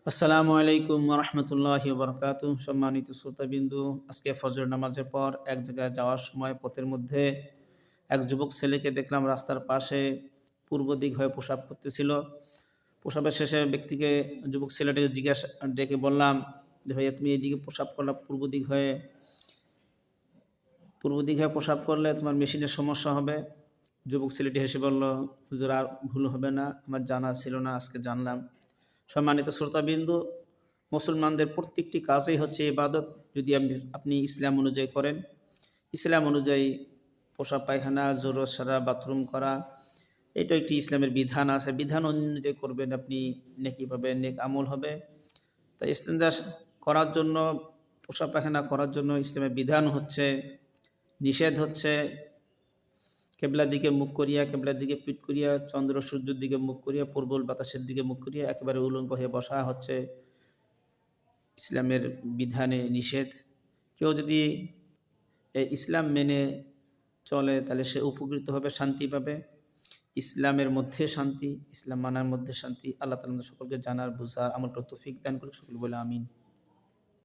আসসালামু আলাইকুম রহমতুল্লাহি বারকাতু। সম্মানিত শ্রোতাবিন্দু, আজকে ফজর নামাজের পর এক জায়গায় যাওয়ার সময় পথের মধ্যে এক যুবক ছেলেকে দেখলাম রাস্তার পাশে পূর্ব দিক হয়ে প্রসাব করতেছিল। প্রসাবের শেষে যুবক ছেলেটাকে জিজ্ঞাসা ডেকে বললাম যে, ভাইয়া তুমি এইদিকে প্রসাব করলে পূর্ব দিক হয়ে প্রসাব করলে তোমার মেশিনের সমস্যা হবে। যুবক ছেলেটি হেসে বলল, হুজুর আর ভুল হবে না, আমার জানা ছিল না, আজকে জানলাম। সম্মানিত শ্রোতাবিন্দু, মুসলমানদের প্রত্যেকটি কাজই হচ্ছে ইবাদত। যদি আপনি ইসলাম অনুযায়ী করেন, ইসলাম অনুযায়ী পোশাক পায়খানা, জোরো সারা, বাথরুম করা, এটা একটি ইসলামের বিধান আছে। বিধান অনুযায়ী করবেন, আপনি নেকি পাবেন, নেক আমল হবে। তাই ইস্তেঞ্জা করার জন্য, পোশাক পায়খানা করার জন্য ইসলামের বিধান হচ্ছে, নিষেধ হচ্ছে কেবলার দিকে মুখ করিয়া, কেবলার দিকে পিঠ করিয়া, চন্দ্র সূর্যের দিকে মুখ করিয়া, পূর্বল বাতাসের দিকে মুখ করিয়া একেবারে উলঙ্গ হয়ে বসা হচ্ছে ইসলামের বিধানে নিষেধ। কেউ যদি ইসলাম মেনে চলে তাহলে সে উপকৃত হবে, শান্তি পাবে। ইসলামের মধ্যে শান্তি, ইসলাম মানার মধ্যে শান্তি। আল্লাহ তাআলা সকলকে জানার, বুঝার, আমল করার তৌফিক দান করুক। সকল বলে আমিন।